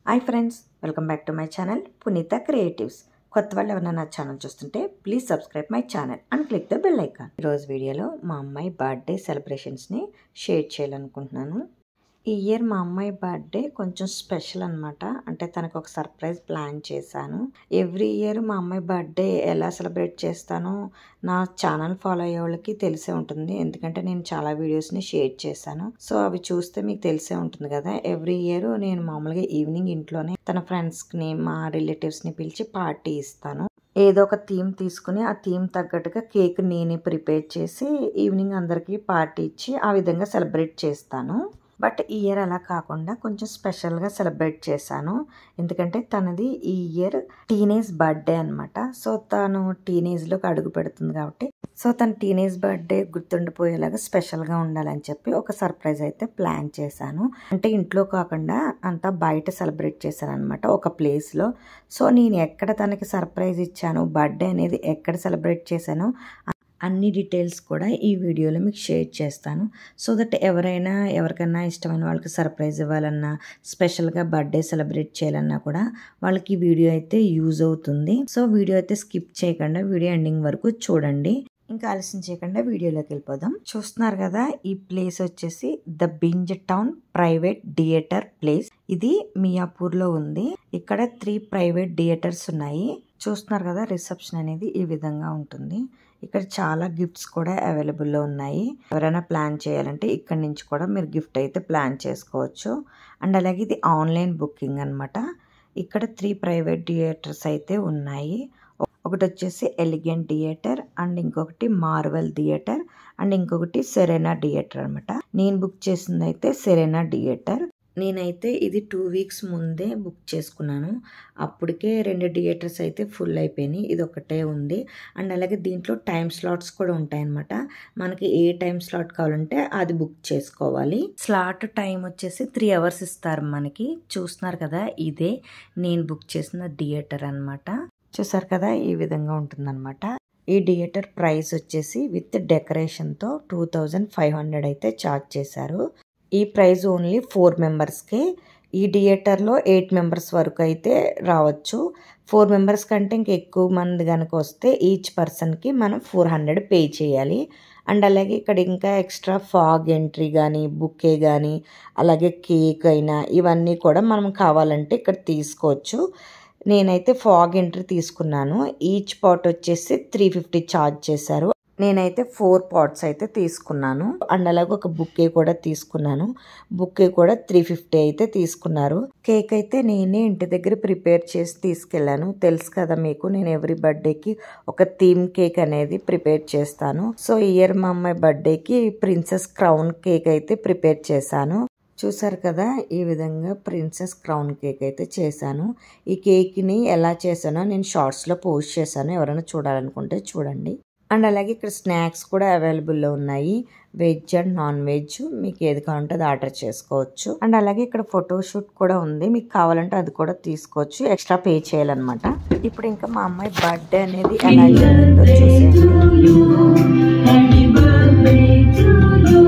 Hi friends, welcome back to my channel పునీత creatives. కొత్త వాళ్ళు ఎవరైనా నా ఛానల్ చూస్తుంటే please subscribe my channel and click the bell icon. ఈరోజు వీడియోలో మా అమ్మాయి బర్త్డే సెలబ్రేషన్స్ని షేర్ చేయాలనుకుంటున్నాను. ఈ ఇయర్ మా అమ్మాయి బర్త్డే కొంచెం స్పెషల్ అనమాట. అంటే తనకు ఒక సర్ప్రైజ్ ప్లాన్ చేశాను. ఎవ్రీ ఇయర్ మా అమ్మాయి బర్త్డే ఎలా సెలబ్రేట్ చేస్తానో నా ఛానల్ ఫాలో అయ్యే వాళ్ళకి తెలిసే ఉంటుంది. ఎందుకంటే నేను చాలా వీడియోస్ని షేర్ చేశాను. సో అవి చూస్తే మీకు తెలిసే ఉంటుంది కదా. ఎవ్రీ ఇయర్ నేను మామూలుగా ఈవినింగ్ ఇంట్లోనే తన ఫ్రెండ్స్ని మా రిలేటివ్స్ని పిలిచి పార్టీ ఇస్తాను. ఏదో ఒక థీమ్ తీసుకుని ఆ థీమ్ తగ్గట్టుగా కేక్ నేనే ప్రిపేర్ చేసి ఈవినింగ్ అందరికీ పార్టీ ఇచ్చి ఆ విధంగా సెలబ్రేట్ చేస్తాను. బట్ ఈ ఇయర్ అలా కాకుండా కొంచెం స్పెషల్గా సెలబ్రేట్ చేశాను. ఎందుకంటే తనది ఈ ఇయర్ టీనేజ్ బర్త్డే అనమాట. సో తను టీనేజ్లోకి అడుగు పెడుతుంది కాబట్టి సో తన టీనేజ్ బర్త్డే గుర్తుండిపోయేలాగా స్పెషల్గా ఉండాలని చెప్పి ఒక సర్ప్రైజ్ అయితే ప్లాన్ చేశాను. అంటే ఇంట్లో కాకుండా అంతా బయట సెలబ్రేట్ చేశాను అనమాట, ఒక ప్లేస్లో. సో నేను ఎక్కడ తనకి సర్ప్రైజ్ ఇచ్చాను, బర్త్డే అనేది ఎక్కడ సెలబ్రేట్ చేశాను అన్ని డీటెయిల్స్ కూడా ఈ వీడియోలో మీకు షేర్ చేస్తాను. సో దట్ ఎవరికైనా ఇష్టమైన వాళ్ళకి సర్ప్రైజ్ ఇవ్వాలన్నా, స్పెషల్గా బర్త్డే సెలబ్రేట్ చేయాలన్నా కూడా వాళ్ళకి ఈ వీడియో అయితే యూజ్ అవుతుంది. సో వీడియో అయితే స్కిప్ చేయకుండా వీడియో ఎండింగ్ వరకు చూడండి. ఇంకా ఆలస్యం చేయకుండా వీడియోలోకి వెళ్ళిపోదాం. చూస్తున్నారు కదా, ఈ ప్లేస్ వచ్చేసి the binge town private theatre place. ఇది మియాపూర్లో ఉంది. ఇక్కడ 3 ప్రైవేట్ థియేటర్స్ ఉన్నాయి. చూస్తున్నారు కదా, రిసెప్షన్ అనేది ఈ విధంగా ఉంటుంది. ఇక్కడ చాలా గిఫ్ట్స్ కూడా అవైలబుల్లో ఉన్నాయి. ఎవరైనా ప్లాన్ చేయాలంటే ఇక్కడ నుంచి కూడా మీరు గిఫ్ట్ అయితే ప్లాన్ చేసుకోవచ్చు. అండ్ అలాగే ఇది ఆన్లైన్ బుకింగ్ అనమాట. ఇక్కడ 3 ప్రైవేట్ థియేటర్స్ అయితే ఉన్నాయి. ఒకటి వచ్చేసి ఎలిగెంట్ థియేటర్, అండ్ ఇంకొకటి మార్వెల్ థియేటర్, అండ్ ఇంకొకటి సెరెనా థియేటర్ అనమాట. నేను బుక్ చేసింది అయితే సెరెనా థియేటర్. నేనైతే ఇది 2 వీక్స్ ముందే బుక్ చేసుకున్నాను. అప్పటికే 2 థియేటర్స్ అయితే ఫుల్ అయిపోయినాయి. ఇది ఒకటే ఉంది. అండ్ అలాగే దీంట్లో టైం స్లాట్స్ కూడా ఉంటాయన్నమాట. మనకి ఏ టైం స్లాట్ కావాలంటే అది బుక్ చేసుకోవాలి. స్లాట్ టైం వచ్చేసి 3 అవర్స్ ఇస్తారు మనకి. చూస్తున్నారు కదా, ఇదే నేను బుక్ చేసిన థియేటర్ అనమాట. చూసారు కదా, ఈ విధంగా ఉంటుందన్నమాట. ఈ థియేటర్ ప్రైస్ వచ్చేసి విత్ డెకరేషన్తో 2500 అయితే ఛార్జ్ చేశారు. ఈ ప్రైస్ ఓన్లీ 4 మెంబర్స్కే. ఈ థియేటర్లో 8 మెంబర్స్ వరకు అయితే రావచ్చు. 4 మెంబర్స్ కంటే ఇంక ఎక్కువ మంది కనుక వస్తే ఈచ్ పర్సన్కి మనం 400 పే చేయాలి. అండ్ అలాగే ఇక్కడ ఇంకా ఎక్స్ట్రా ఫాగ్ ఎంట్రీ కానీ, బుకే కానీ, అలాగే కేక్ అయినా ఇవన్నీ కూడా మనం కావాలంటే ఇక్కడ తీసుకోవచ్చు. నేనైతే ఫాగ్ ఎంట్రీ తీసుకున్నాను. ఈచ్ పాట్ వచ్చేసి 350 ఛార్జ్ చేశారు. నేనైతే 4 పాట్స్ అయితే తీసుకున్నాను. అండ్ అలాగే ఒక బుకే కూడా తీసుకున్నాను. బుకే కూడా 350 అయితే తీసుకున్నారు. కేక్ అయితే నేనే ఇంటి దగ్గర ప్రిపేర్ చేసి తీసుకెళ్ళాను. తెలుసు కదా మీకు, నేను ఎవ్రీ బర్త్డేకి ఒక థీమ్ కేక్ అనేది ప్రిపేర్ చేస్తాను. సో ఈ ఇయర్ మా అమ్మాయి బర్త్డేకి ప్రిన్సెస్ క్రౌన్ కేక్ అయితే ప్రిపేర్ చేశాను. చూసారు కదా, ఈ విధంగా ప్రిన్సెస్ క్రౌన్ కేక్ అయితే చేశాను. ఈ కేక్ని ఎలా చేశానో నేను షార్ట్స్లో పోస్ట్ చేశాను. ఎవరైనా చూడాలనుకుంటే చూడండి. అండ్ అలాగే ఇక్కడ స్నాక్స్ కూడా అవైలబుల్లో ఉన్నాయి. వెజ్ అండ్ నాన్ వెజ్, మీకు ఏది కావాలంటే అది ఆర్డర్ చేసుకోవచ్చు. అండ్ అలాగే ఇక్కడ ఫోటోషూట్ కూడా ఉంది. మీకు కావాలంటే అది కూడా తీసుకోవచ్చు, ఎక్స్ట్రా పే చేయాలన్నమాట. ఇప్పుడు ఇంకా మా అమ్మాయి బర్త్డే అనేది ఎలా జరిగిందో చూసేయండి. Happy birthday to you.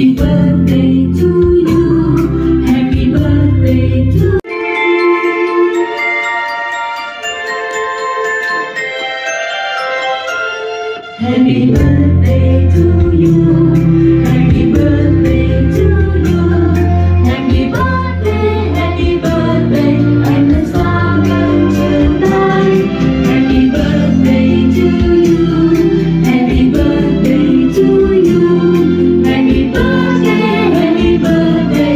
Happy birthday to you. Happy birthday to Happy birthday to you. Happy birthday to you. Happy birthday, and the star will tonight. Happy birthday to you. Happy birthday to you. Happy birthday, happy birthday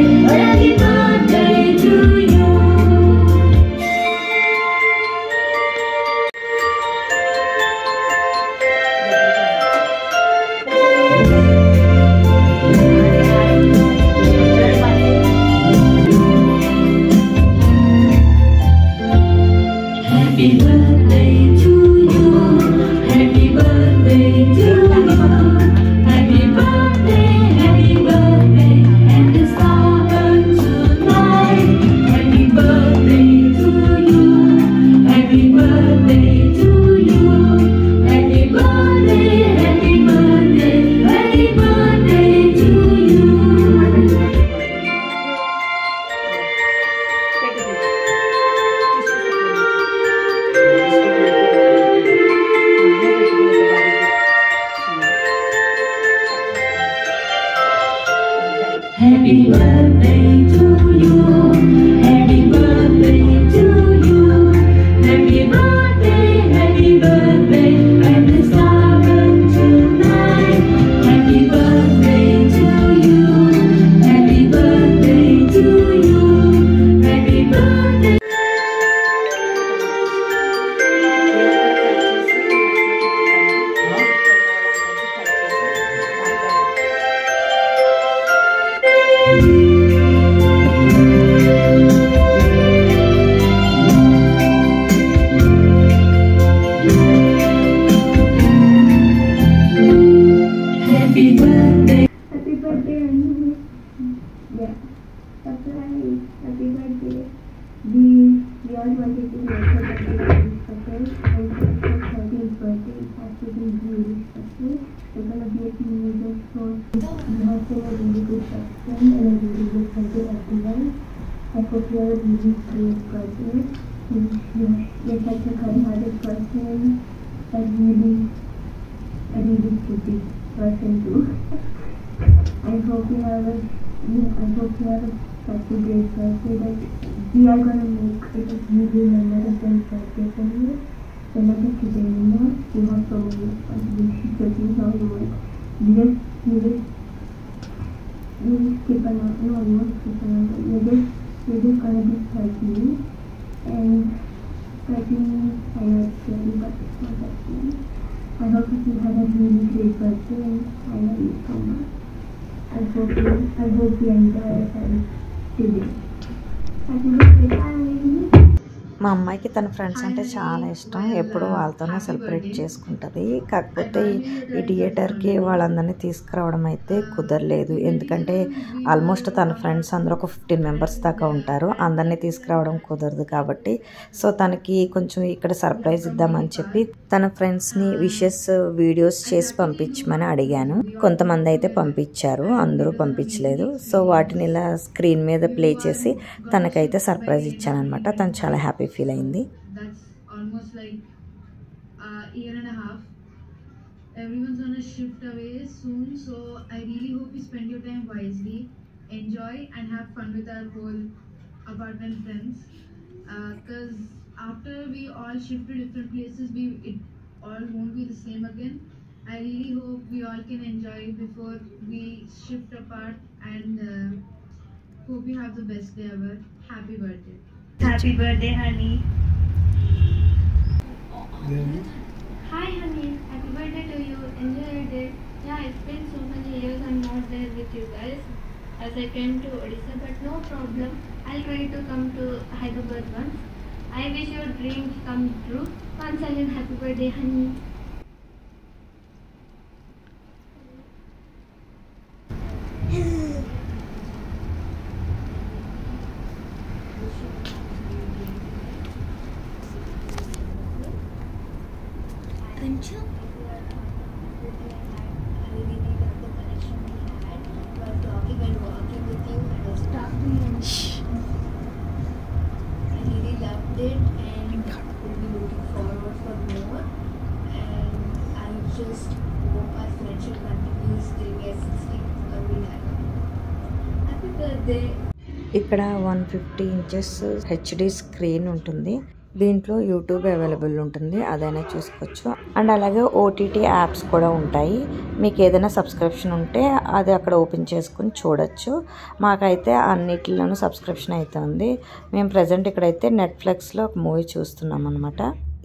to you. Happy birthday to you. Happy birthday to you. Happy birthday, and the star burns tonight. Happy birthday to you. Happy birthday to you. Happy birthday, happy birthday to you. Happy birthday to you. Happy birthday to you. Happy birthday, and the star burns tonight. Happy birthday to you. Happy birthday to you. Happy birthday. Happy birthday. Happy birthday, Anu. Yeah. Surprise. Happy birthday. We all wanted to make her birthday special. And her 13th birthday has to be really special. We're gonna be at New Year's, so you have been a really good person and a really good friend to everyone. I hope you have a really great birthday. You're such a kind-hearted person. A really pretty person too. I hope you have such a great birthday that we are gonna make it a really memorable birthday for you. So not just today anymore. You have so many responsibilities that you know you just keep an eye. No, you won't keep an eye. You're just gonna be 30, and 30, I know it's scary, but it's not that scary. I hope that you have a really great birthday, and I love you so much. I hope you enjoy yourself today. Happy birthday, family. మా అమ్మాయికి తన friends అంటే చాలా ఇష్టం. ఎప్పుడు వాళ్ళతోనే celebrate చేసుకుంటుంది. కాకపోతే ఈ థియేటర్కి వాళ్ళందరినీ తీసుకురావడం అయితే కుదరలేదు. ఎందుకంటే ఆల్మోస్ట్ తన ఫ్రెండ్స్ అందరూ ఒక 15 మెంబర్స్ దాకా ఉంటారు. అందరినీ తీసుకురావడం కుదరదు కాబట్టి సో తనకి కొంచెం ఇక్కడ సర్ప్రైజ్ ఇద్దామని చెప్పి తన ఫ్రెండ్స్ని విషెస్ వీడియోస్ చేసి పంపించమని అడిగాను. కొంతమంది అయితే పంపించారు, అందరూ పంపించలేదు. సో వాటిని ఇలా స్క్రీన్ మీద ప్లే చేసి తనకైతే సర్ప్రైజ్ ఇచ్చాను అనమాట. తను చాలా హ్యాపీ ఫీల్ అయింది. That's almost like a year and a half. Everyone's gonna shift away soon, so I really hope you spend your time wisely, enjoy and have fun with our whole apartment friends. Because after we all shift to different places, it all won't be the same again. I really hope we all can enjoy before we shift apart, and hope you have the best day ever. Happy birthday. Happy birthday, honey. Hi, honey. Happy birthday to you. Enjoy your day. Yeah, it's been so many years I'm not there with you guys as I came to Odisha, but no problem. I'll try to come to Hyderabad once. I wish your dreams come true. Once again, happy birthday, honey. Concha? I really love the connection we had. ఇక్కడ 150 inches HD screen ఉంటుంది. దీంట్లో YouTube available ఉంటుంది, అదైనా చూసుకోవచ్చు. And అలాగే OTT apps కూడా ఉంటాయి. మీకు ఏదైనా సబ్స్క్రిప్షన్ ఉంటే అది అక్కడ ఓపెన్ చేసుకుని చూడొచ్చు. మాకైతే అన్నిటిలోనూ సబ్స్క్రిప్షన్ అయితే ఉంది. మేము ప్రజెంట్ ఇక్కడైతే నెట్ఫ్లిక్స్లో ఒక మూవీ చూస్తున్నాం అనమాట.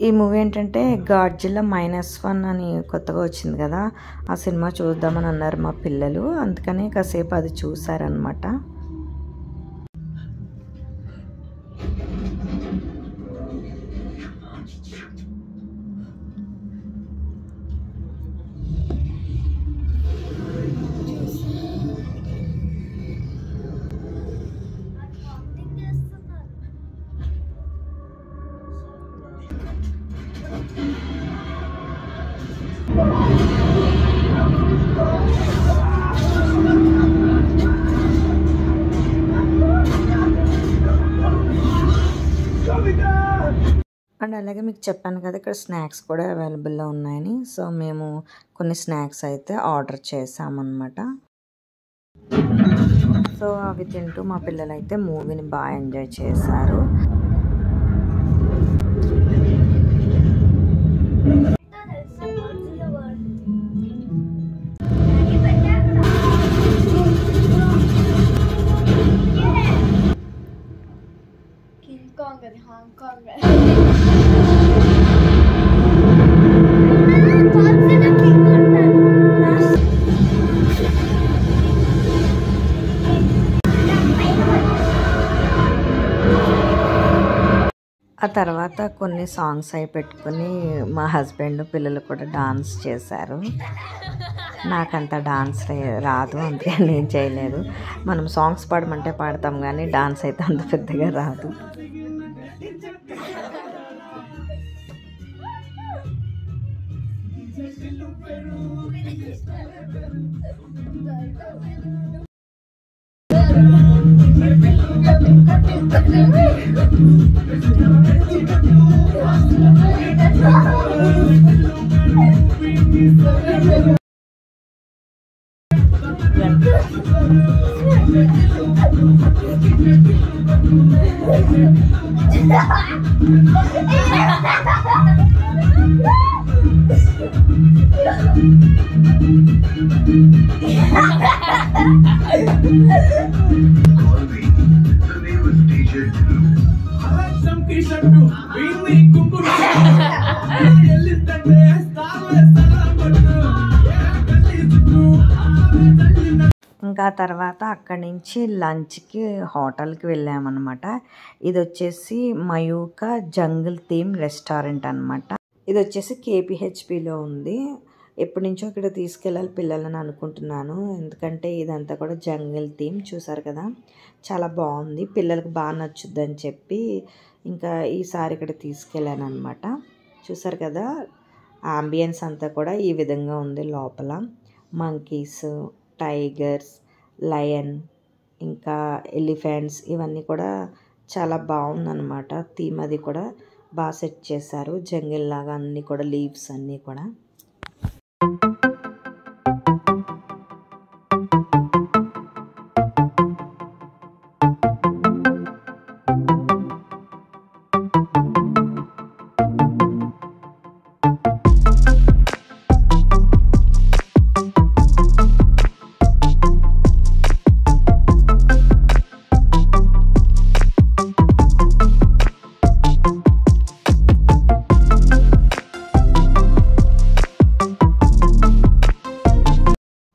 ఈ మూవీ ఏంటంటే గాడ్జిల్లా -1 అని కొత్తగా వచ్చింది కదా, ఆ సినిమా చూద్దామని అన్నారు మా పిల్లలు. అందుకని కాసేపు అది చూసారనమాట. అండ్ అలాగే మీకు చెప్పాను కదా ఇక్కడ స్నాక్స్ కూడా అవైలబుల్లో ఉన్నాయని. సో మేము కొన్ని స్నాక్స్ అయితే ఆర్డర్ చేసామన్నమాట. సో అవి తింటూ మా పిల్లలు అయితే మూవీని బాగా ఎంజాయ్ చేశారు. ఆ తర్వాత కొన్ని సాంగ్స్ అవి పెట్టుకుని మా హస్బెండ్ పిల్లలు కూడా డాన్స్ చేశారు. నాకంత డాన్స్ రాదు, అందుకే నేను చేయలేదు. మనం సాంగ్స్ పాడమంటే పాడతాం కానీ డాన్స్ అయితే అంత పెద్దగా రాదు. ఇంకా తర్వాత అక్కడి నుంచి లంచ్కి హోటల్కి వెళ్ళామన్నమాట. ఇది వచ్చేసి మయూకా జంగిల్ థీమ్ రెస్టారెంట్ అనమాట. ఇది వచ్చేసి కేపీహెచ్పిలో ఉంది. ఎప్పటి నుంచో ఇక్కడ తీసుకెళ్ళాలి పిల్లలని అనుకుంటున్నాను, ఎందుకంటే ఇదంతా కూడా జంగిల్ థీమ్ చూసారు కదా, చాలా బాగుంది, పిల్లలకు బాగా నచ్చుద్దని చెప్పి ఇంకా ఈసారి ఇక్కడ తీసుకెళ్ళాను అనమాట. చూసారు కదా ఆంబియన్స్ అంతా కూడా ఈ విధంగా ఉంది. లోపల మంకీస్, టైగర్స్, లయన్, ఇంకా ఎలిఫెంట్స్ ఇవన్నీ కూడా చాలా బాగుందన్నమాట. థీమ్ అది కూడా బాగా సెట్ చేశారు, జంగిల్ లాగా అన్నీ కూడా లీవ్స్ అన్నీ కూడా.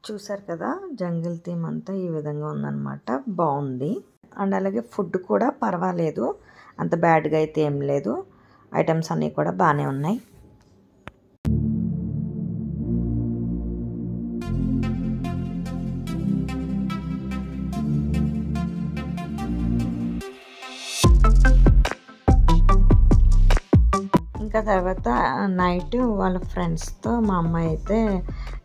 చూసారు కదా జంగిల్ థీమ్ అంతా ఈ విధంగా ఉందన్నమాట, బాగుంది. అండ్ అలాగే ఫుడ్ కూడా పర్వాలేదు, అంత బ్యాడ్గా అయితే ఏం లేదు, ఐటమ్స్ అన్నీ కూడా బాగానే ఉన్నాయి. ఇంకా తర్వాత నైట్ వాళ్ళ ఫ్రెండ్స్తో మా అమ్మాయి అయితే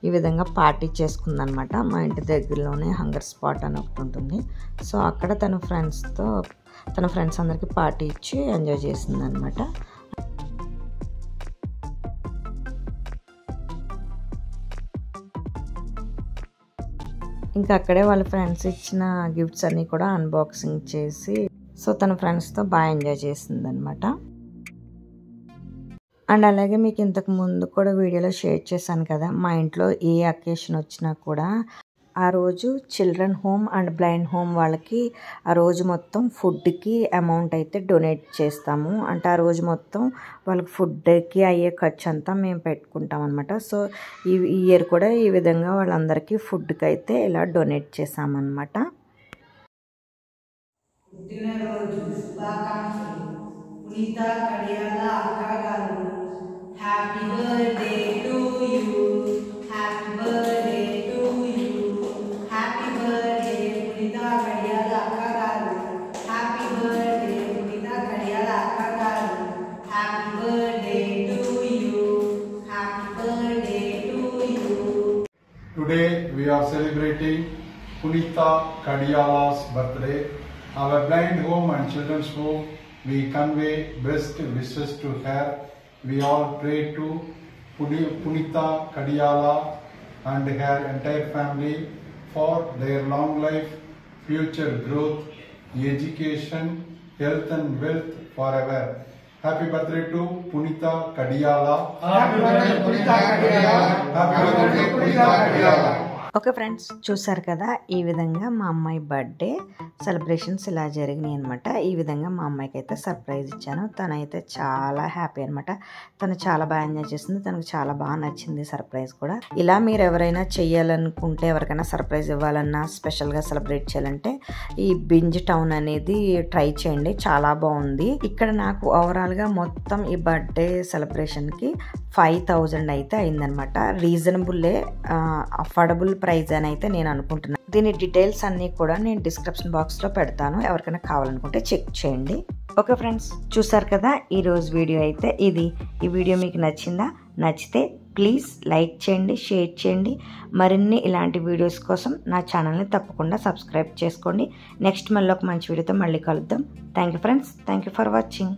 ఈ విధంగా పార్టీ చేసుకుందనమాట. మా ఇంటి దగ్గరలోనే హంగర్ స్పాట్ అని ఒకటి ఉంటుంది. సో అక్కడ తన ఫ్రెండ్స్ అందరికీ పార్టీ ఇచ్చి ఎంజాయ్ చేసిందనమాట. ఇంకా అక్కడే వాళ్ళ ఫ్రెండ్స్ ఇచ్చిన గిఫ్ట్స్ అన్నీ కూడా అన్బాక్సింగ్ చేసి సో తన ఫ్రెండ్స్తో బాగా ఎంజాయ్ చేసింది అనమాట. అండ్ అలాగే మీకు ఇంతకు ముందు కూడా వీడియోలో షేర్ చేశాను కదా, మా ఇంట్లో ఏ అకేషన్ వచ్చినా కూడా ఆ రోజు children home and blind home వాళ్ళకి ఆ రోజు మొత్తం ఫుడ్కి అమౌంట్ అయితే డొనేట్ చేస్తాము. అంటే ఆ రోజు మొత్తం వాళ్ళకి ఫుడ్కి అయ్యే ఖర్చు అంతా మేము పెట్టుకుంటాం అనమాట. సో ఈ ఇయర్ కూడా ఈ విధంగా వాళ్ళందరికీ ఫుడ్కి అయితే ఇలా డొనేట్ చేసామన్నమాట. పుట్టినరోజు శుభాకాంక్షలు పునీత కడియాల అక్క గారు. Happy birthday to you, happy birthday to you, happy birthday పునీత కడియాల అక్క గారు. హ్యాపీ బర్త్డే పునీత కడియాల అక్క గారు. Happy birthday to you, happy birthday to you. Today we are celebrating Punita Kadiyala's birthday. Our blind home and children's home, we convey best wishes to her. We all pray to Punita Kadiyala and her entire family for their long life, future growth, education, health and wealth forever. Happy birthday to Punita Kadiyala. Happy birthday Punita Kadiyala. Happy birthday Punita Kadiyala. Okay friends, చూసారు కదా ఈ విధంగా మా అమ్మాయి birthday celebrations ఇలా జరిగినాయి అనమాట. ఈ విధంగా మా అమ్మాయికి అయితే సర్ప్రైజ్ ఇచ్చాను. తనైతే చాలా హ్యాపీ అనమాట. తను చాలా బాగా ఎంజాయ్ చేసింది. తనకు చాలా బాగా నచ్చింది సర్ప్రైజ్ కూడా. ఇలా మీరు ఎవరైనా చెయ్యాలనుకుంటే, ఎవరికైనా సర్ప్రైజ్ ఇవ్వాలన్నా, స్పెషల్గా సెలబ్రేట్ చేయాలంటే ఈ బింజ్ టౌన్ అనేది ట్రై చేయండి, చాలా బాగుంది. ఇక్కడ నాకు ఓవరాల్గా మొత్తం ఈ బర్త్డే సెలబ్రేషన్కి 5000 అయితే అయిందనమాట. రీజనబుల్లే, అఫోర్డబుల్ ప్రైజ్ అని అయితే నేను అనుకుంటున్నాను. దీని డీటెయిల్స్ అన్నీ కూడా నేను డిస్క్రిప్షన్ బాక్స్లో పెడతాను, ఎవరికైనా కావాలనుకుంటే చెక్ చేయండి. ఓకే ఫ్రెండ్స్, చూసారు కదా ఈరోజు వీడియో అయితే ఇది. ఈ వీడియో మీకు నచ్చిందా? నచ్చితే ప్లీజ్ లైక్ చేయండి, షేర్ చేయండి. మరిన్ని ఇలాంటి వీడియోస్ కోసం నా ఛానల్ని తప్పకుండా సబ్స్క్రైబ్ చేసుకోండి. నెక్స్ట్ మళ్ళీ ఒక మంచి వీడియోతో మళ్ళీ కలుద్దాం. Thank you friends, thank you for watching.